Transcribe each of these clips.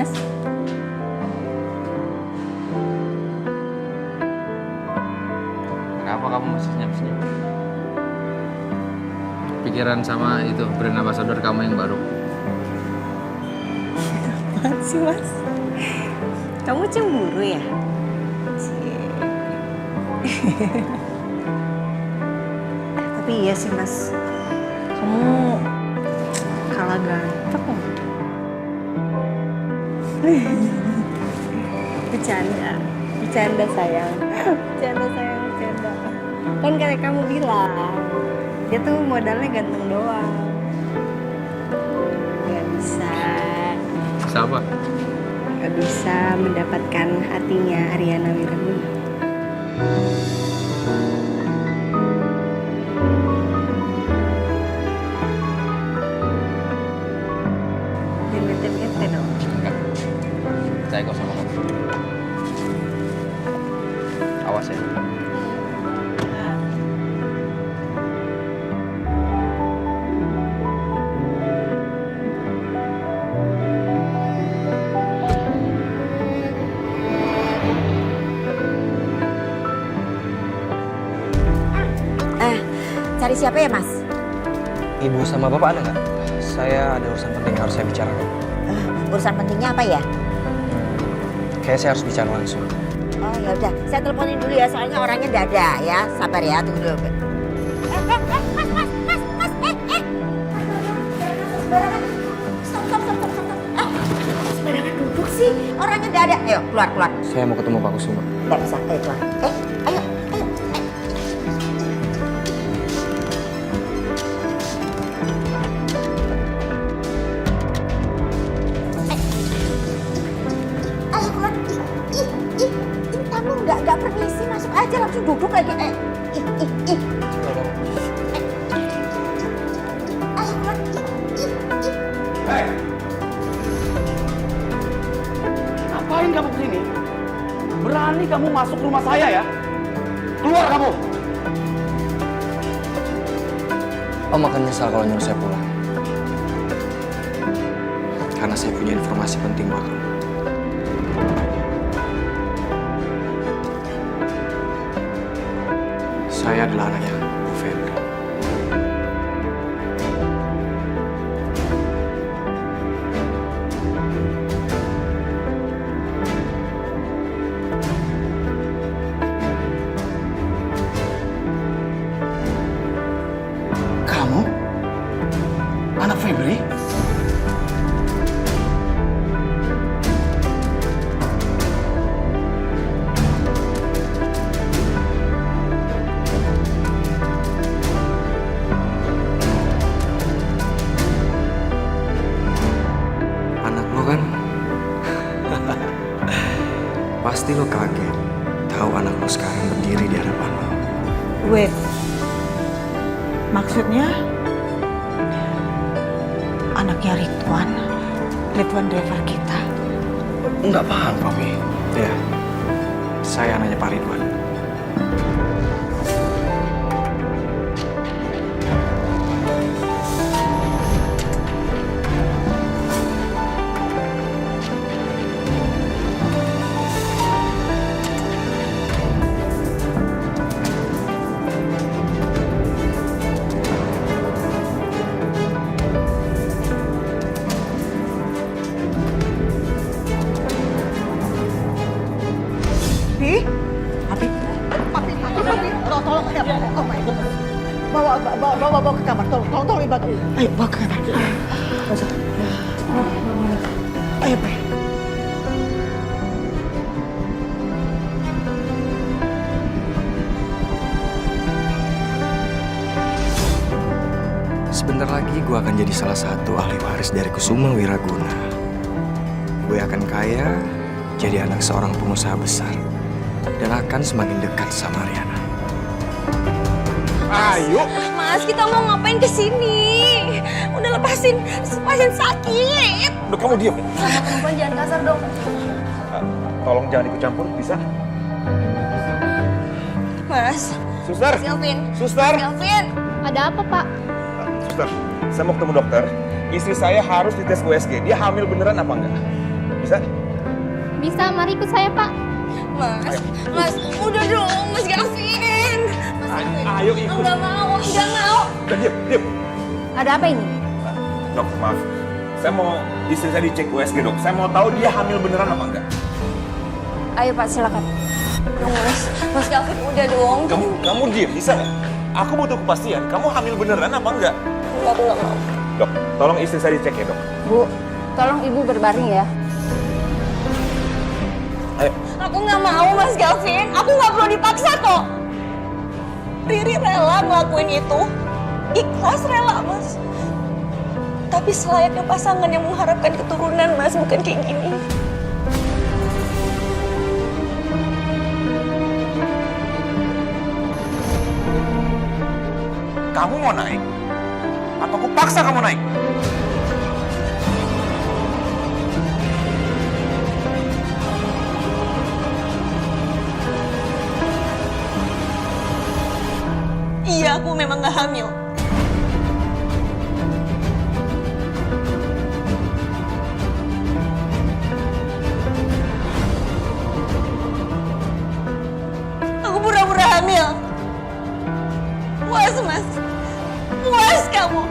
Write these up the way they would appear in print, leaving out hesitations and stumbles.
Mas. Kenapa kamu masih senyum-senyum? Pikiran sama itu brand ambassador kamu yang baru. Apaan sih, Mas? Kamu cemburu ya? Cie. Tapi iya sih, Mas. Kamu kalah ganteng. Bercanda. Bercanda sayang. Bercanda sayang, bercanda. Kan kayak kamu bilang, dia tuh modalnya ganteng doang. Gak bisa. Siapa? Gak bisa mendapatkan hatinya Aryana Wiraguna. Jangan bete-bete dong. Enggak. Percaya kok sama kamu. Awas ya. Cari siapa ya, Mas? Ibu sama bapak ada nggak? Saya ada urusan penting yang harus saya bicarakan. Urusan pentingnya apa ya? Kayaknya saya harus bicara langsung. Oh ya udah, saya teleponin dulu ya, soalnya orangnya nggak ada ya. Sabar ya, tunggu dulu. Stop. Sembarangan duduk sih, orangnya nggak ada. Ayo, keluar. Saya mau ketemu Pak Kusuma. Nggak bisa, ayo keluar. Ayo. Ayo keluar. Ih, kamu nggak permisi, masuk aja langsung duduk lagi. Ih. Ayo keluar. Hei! Ngapain kamu kesini? Berani kamu masuk rumah saya ya? Keluar kamu! Om akan nyesal kalau nyuruh saya pulang. Karena saya punya informasi penting buat kamu. Saya adalah anaknya Bu Febri. Kamu? Anak Febri? Anak lo kan? Pasti lo kaget tahu anak lo sekarang berdiri di hadapan lo. Wait, maksudnya anaknya Ridwan driver kita. Nggak paham, Papi. Ya, saya anaknya Pak Ridwan. Tolong, ya, oh my God. Bawa ke kamar, tolong dibantu. Ayo, bawa ke kamar. Ayo, Pak. Sebentar lagi gue akan jadi salah satu ahli waris dari Kusuma Wiraguna. Gue akan kaya, jadi anak seorang pengusaha besar, dan akan semakin dekat sama Aryana. Ayo! Mas, kita mau ngapain ke sini? Udah lepasin sakit. Udah kamu diam. Sama perempuan jangan kasar dong. Tolong jangan ikut campur, bisa? Mas, Suster! Kelvin. Suster! Kelvin, ada apa, Pak? Suster, saya mau ketemu dokter. Istri saya harus dites USG. Dia hamil beneran apa enggak? Bisa? Bisa, mari ikut saya, Pak. Mas, udah dong, Mas Gavin. Ayo ikut. Nggak mau. Udah, diam. Ada apa ini? Dok, maaf. Saya mau istri saya dicek USG, dok. Saya mau tahu dia hamil beneran apa enggak. Ayo Pak, silakan. Mas Gavin, udah dong. Kamu diam, bisa nggak? Aku butuh kepastian. Kamu hamil beneran apa enggak? Aku nggak mau. Dok, tolong istri saya dicek ya, dok. Bu, tolong Ibu berbaring ya. Ayo. Aku nggak mau, Mas Gavin. Aku nggak perlu dipaksa kok. Riri rela ngelakuin itu. Ikhlas rela, Mas. Tapi selayaknya pasangan yang mengharapkan keturunan, Mas, bukan kayak gini. Kamu mau naik? Apa aku paksa kamu naik? Iya, aku memang nggak hamil. Aku pura-pura hamil. Puas, Mas. Puas kamu.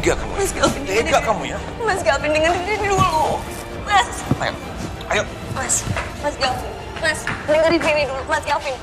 Tega kamu. Mas Gavin, Tega kamu ya. Mas Gavin, dengerin Riri dulu. Mas. Ayo. Mas Gavin. Mas, dengerin Riri dulu, Mas Gavin.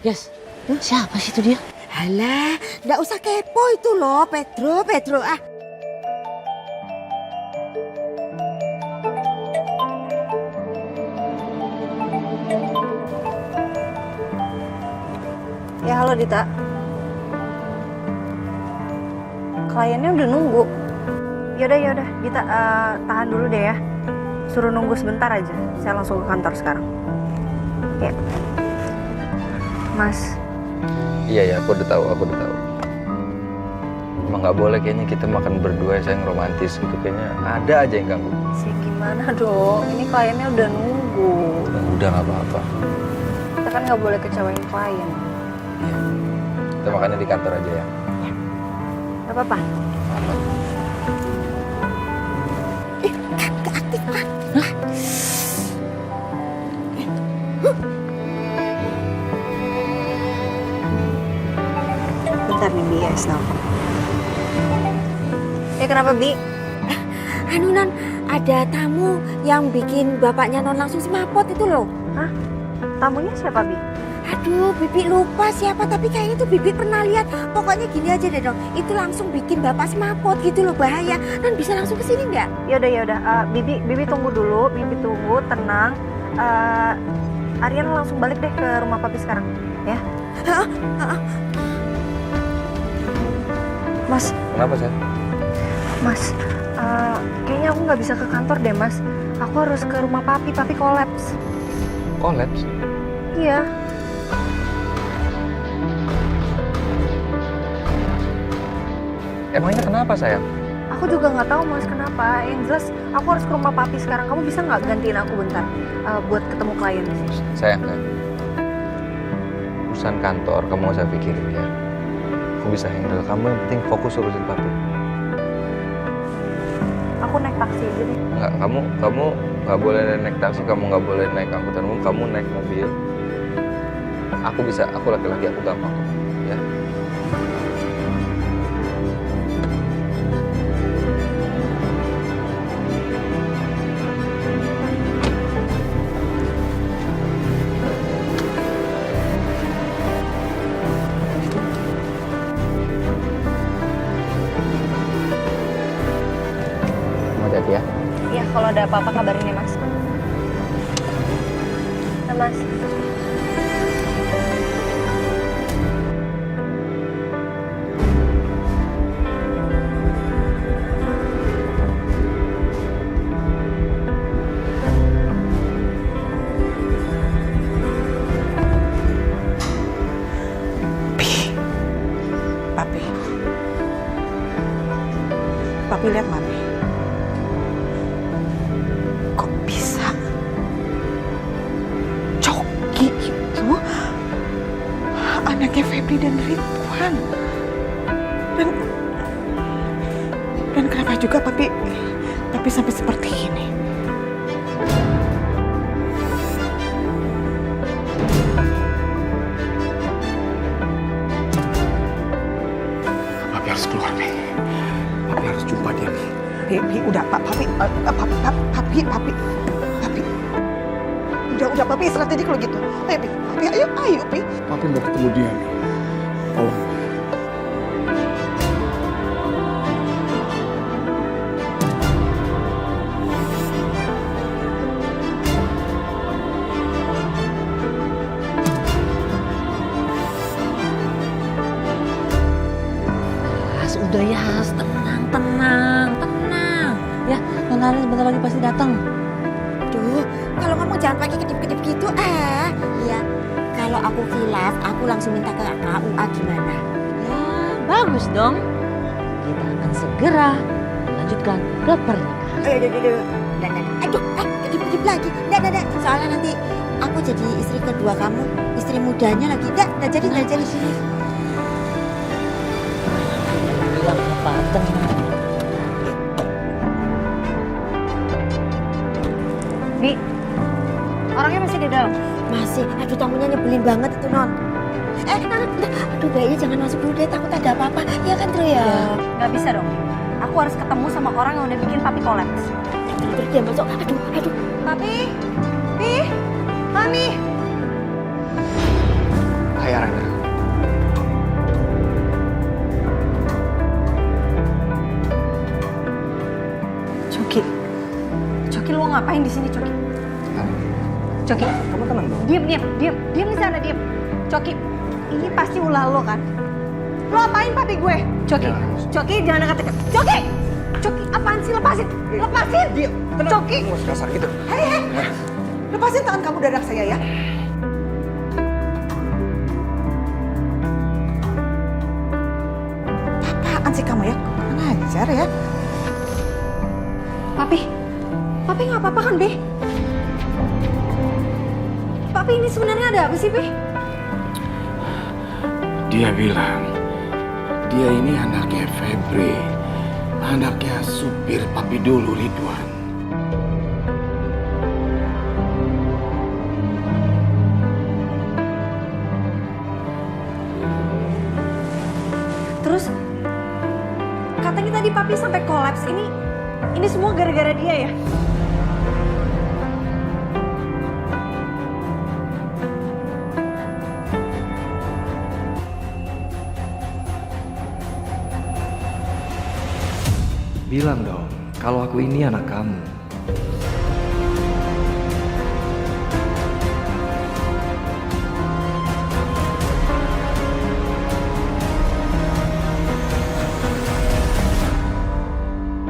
Yes. Siapa sih itu dia? Alah, nggak usah kepo itu loh, Pedro. Ah, Ya, halo Dita. Kliennya udah nunggu. Yaudah, Dita tahan dulu deh ya. Suruh nunggu sebentar aja. Saya langsung ke kantor sekarang. Ya. Mas. Iya, aku udah tahu. Emang nggak boleh kayaknya kita makan berdua, sayang, romantis gitu. Kayaknya ada aja yang ganggu. Sih gimana dong? Ini kliennya udah nunggu. Udah nggak apa-apa. Kita kan nggak boleh kecewain klien. Kita makannya di kantor aja ya. Gak apa-apa. nggak aktif ah. Bentar nih, Bi, ya, nelfon. Kenapa, Bi? Anu Non, ada tamu yang bikin bapaknya Non langsung semaput itu loh. Hah? Tamunya siapa, Bi? Aduh, Bibi lupa siapa, tapi kayaknya tuh Bibi pernah lihat. Pokoknya gini aja deh dong, itu langsung bikin bapak semaput gitu loh, bahaya. Non bisa langsung ke sini nggak? Yaudah. Bibi tunggu dulu, tenang. Aryan langsung balik deh ke rumah papi sekarang, ya? Mas, Kenapa, sayang? Mas, kayaknya aku nggak bisa ke kantor deh, Mas. Aku harus ke rumah papi kolaps. Kolaps? Iya. Emangnya kenapa, sayang? Aku juga nggak tahu, Mas, kenapa. Yang jelas aku harus ke rumah papi sekarang. Kamu bisa nggak gantiin aku bentar buat ketemu klien? Sayang. Urusan kantor kamu gak usah pikirin ya. Aku bisa handle. Kamu yang penting fokus urusin papi. Aku naik taksi aja deh. Enggak, kamu nggak boleh naik taksi, kamu nggak boleh naik angkutan umum, kamu naik mobil. Aku bisa, aku laki-laki, aku gampang kok, ya. Hati-hati ya. Iya, kalau ada apa-apa kabarin ya, Mas. Nah, Mas. Papi lihat Mami. Febri dan Ridwan. Dan kenapa juga papi sampai seperti ini? Papi harus keluar nih. Papi harus jumpa dia nih. Pi, udah papi. Udah papi istirahat aja kalau gitu. Ayo, Pi. Papi mau ketemu dia nih. Tolong. Udah ya, tenang. Ya, Nona Arin sebentar lagi pasti datang. Duh, kalau ngomong jangan pakai kedip-kedip gitu. Iya. Kalau aku khilaf, aku langsung minta ke KUA gimana? Ya, bagus dong. Kita akan segera melanjutkan ke pernikahan. Aduh, kedip-kedip lagi. Nggak. Soalnya nanti aku jadi istri kedua kamu, istri mudanya lagi. Nggak jadi. Bilang apa? Tenang. Bi, orangnya masih di dalam? Masih. Aduh, tamunya nyebelin banget itu, Non. Aduh, baiknya jangan masuk dulu deh, takut ada apa-apa. Iya kan, Tru ya? Nggak bisa dong. Aku harus ketemu sama orang yang udah bikin papi kolaps. Terus dia masuk. Aduh. Papi, Pi, Mami. Hai Arana. Coki, lu ngapain di sini, Coki? Coki, Kamu tenang dong. diam di sana, diam. Coki, ini pasti ulah lo kan? Lo apain papi gue? Coki, jangan dekat-dekat. Coki, apaan sih? Lepasin. Diam, tenang. Coki. Kamu masih kasar gitu. Hei. Lepasin tangan kamu dari anak saya ya. Apaan sih kamu ya? Kurang ajar ya. Papi nggak apa-apa kan, Bi? Papi ini sebenarnya ada apa sih, Bi? Dia bilang, dia ini anaknya Febri. Anaknya supir papi dulu, Ridwan. Terus katanya tadi papi sampai kolaps. Ini semua gara-gara dia ya? Bilang dong, kalau aku ini anak kamu.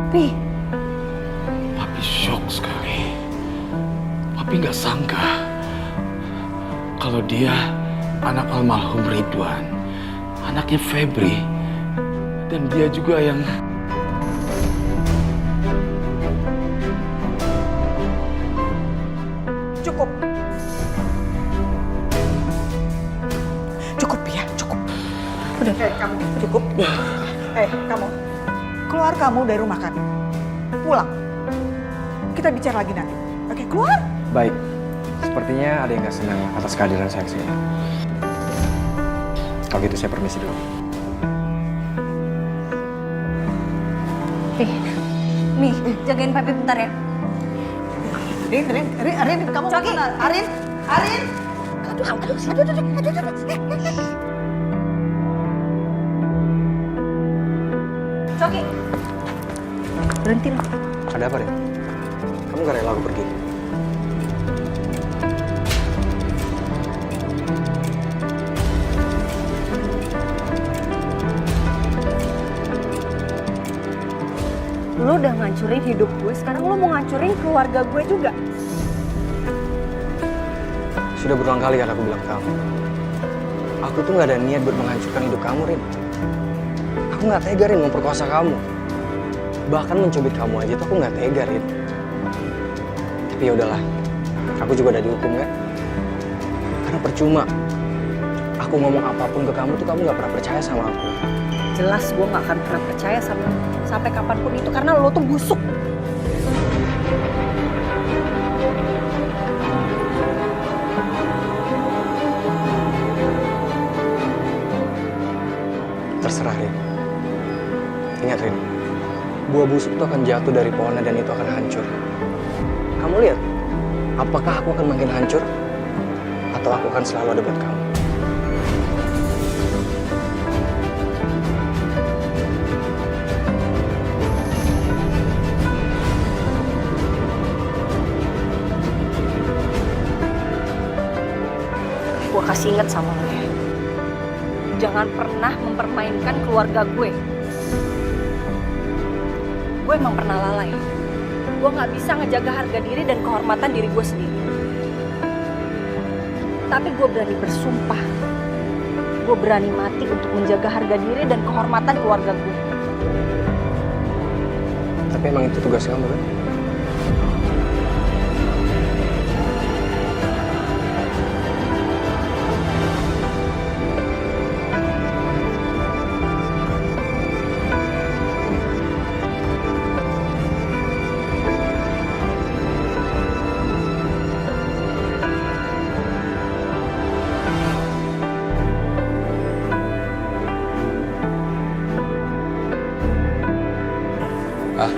Pi, Papi shock sekali. Papi nggak sangka kalau dia anak almarhum Ridwan, anaknya Febri, dan dia juga yang Cukup ya, cukup. Udah, kamu cukup. Kamu keluar kamu dari rumah kami. Pulang. Kita bicara lagi nanti. Oke, keluar. Baik, sepertinya ada yang gak senang atas kehadiran saya kesini. Kalau gitu saya permisi dulu. nih, jagain papi bentar ya. Arin, kamu Coki. mana? Arin. Coki, berhenti loh. Ada apa, Rin? Kamu gak rela aku pergi? Lu udah ngancurin hidup gue, sekarang lu mau ngancurin keluarga gue juga. Sudah berulang kali kan aku bilang ke kamu. Aku tuh gak ada niat buat menghancurkan hidup kamu, Rin. Aku gak tega, Rin, memperkosa kamu. Bahkan mencubit kamu aja tuh aku gak tega, Rin. Tapi ya udahlah, aku juga udah dihukum kan. Karena percuma. Aku ngomong apapun ke kamu tuh kamu gak pernah percaya sama aku. Jelas gue gak akan pernah percaya sama lo. Sampai kapanpun itu karena lo tuh busuk. Terserah, Rin. Ingat, Rin. Buah busuk itu akan jatuh dari pohonnya dan itu akan hancur. Kamu lihat, apakah aku akan makin hancur? Atau aku akan selalu ada buat kamu? Gue kasih inget sama lo ya. Jangan pernah mempermainkan keluarga gue. Gue emang pernah lalai. Gue gak bisa ngejaga harga diri dan kehormatan diri gue sendiri. Tapi gue berani bersumpah. Gue berani mati untuk menjaga harga diri dan kehormatan keluarga gue. Tapi emang itu tugas kamu, kan?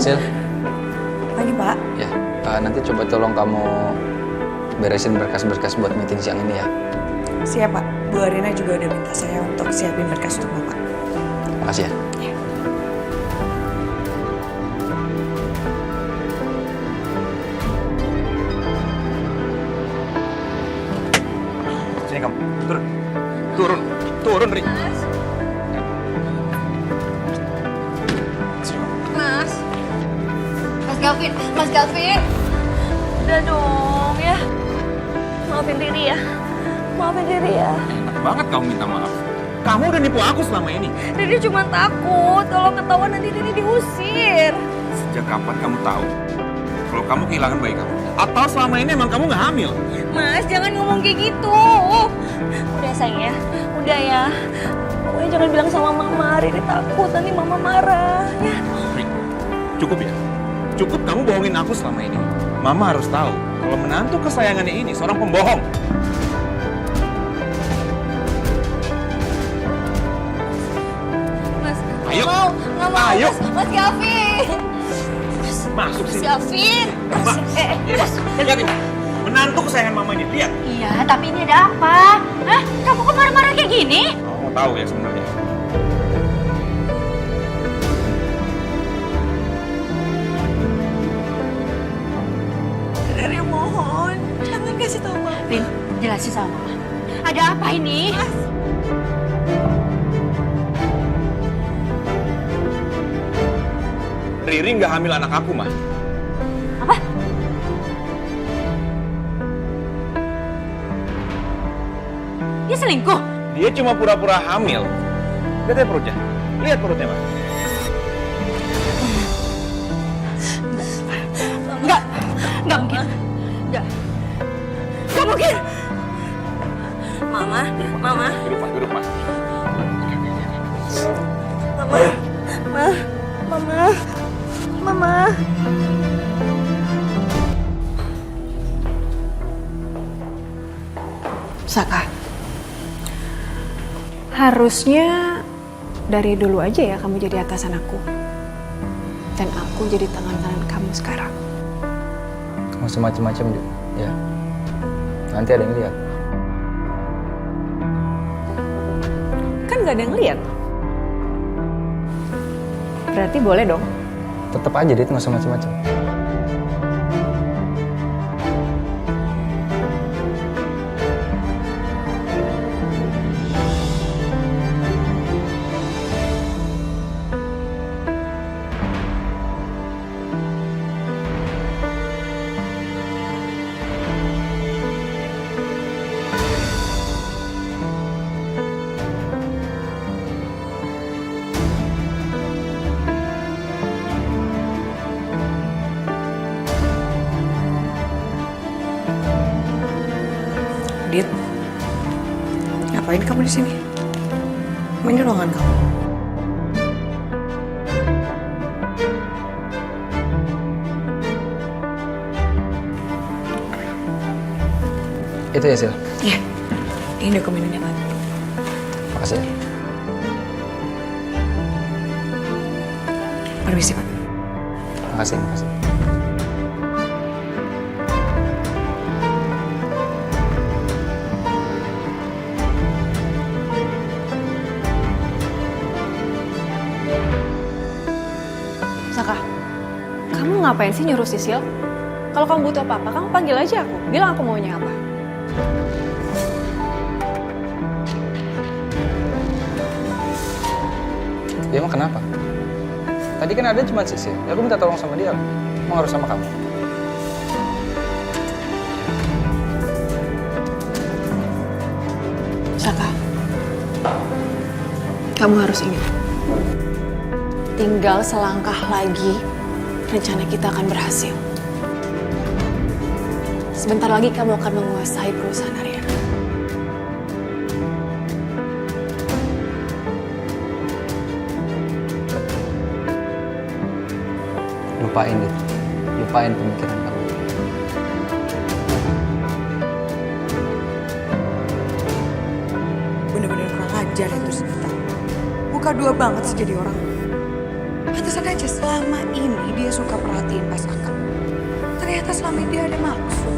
Sil, Pagi, Pak. ya nanti coba tolong kamu beresin berkas-berkas buat meeting siang ini ya. Siap, Pak. Bu Arina juga udah minta saya untuk siapin berkas untuk Bapak. Makasih ya. Sini kamu, turun. Turun, turun, Ri. Sini kamu. Mas Gavin, Mas Gavin. Udah dong ya. Maafin Riri ya. Maafin Riri ya. Enak banget kamu minta maaf. Kamu udah nipu aku selama ini. Riri cuma takut kalau ketahuan nanti Riri diusir. Sejak kapan kamu tahu kalau kamu kehilangan bayi kamu? Atau selama ini emang kamu nggak hamil? Mas, jangan ngomong kayak gitu. Udah sayang ya, udah ya. Pokoknya jangan bilang sama Mama, Riri takut nanti Mama marah ya. Ri, cukup ya? Cukup kamu bohongin aku selama ini. Mama harus tahu kalau menantu kesayangannya ini seorang pembohong. Mas, Ayo. nggak mau. Ayo. Mas Gavin. Masuk Mas sini. Gavin. Mas, lihat ini. Menantu kesayangan mama ini, lihat. Iya, tapi ini ada apa? Hah? Kamu kok marah-marah kayak gini? Kamu mau tahu ya sebenarnya? Riri mohon, jangan kasih tahu Mama. Rin, jelasin sama Mama. Ada apa ini? Riri nggak hamil anak aku, mah. Apa? Dia selingkuh? Dia cuma pura-pura hamil. Lihat ya perutnya. Lihat perutnya, mah. Nggak mungkin. Nggak mungkin. Mama, Mama, Duduk, mah. Duduk, mah. Mama. Saka, harusnya dari dulu aja ya kamu jadi atasan aku. Dan aku jadi tangan kanan kamu sekarang. Kamu semacam-macam ya. Nanti ada yang lihat. Kan gak ada yang lihat. Berarti boleh dong. Tetap aja dia itu nggak usah macam-macam. Ngapain kamu di sini? Ini ruangan kamu. Itu ya, Sil? Ya, ini dokumennya, Pak. Makasih ya. Permisi, Pak. Makasih, makasih. Saka, kamu ngapain sih nyuruh Sisil? Kalau kamu butuh apa-apa, kamu panggil aja aku. Bilang aku maunya apa. Dia emang kenapa? Tadi kan ada cuma Sisil. Ya aku minta tolong sama dia. Emang harus sama kamu? Saka, kamu harus ingat. Tinggal selangkah lagi, rencana kita akan berhasil. Sebentar lagi kamu akan menguasai perusahaan Ariana. Lupain deh. Lupain pemikiran kamu. Bener-bener kurang ajar itu Sinta. Muka dua banget sih jadi orang. Pantesan aja selama ini dia suka perhatiin Pak Saka. Ternyata selama ini dia ada maksud.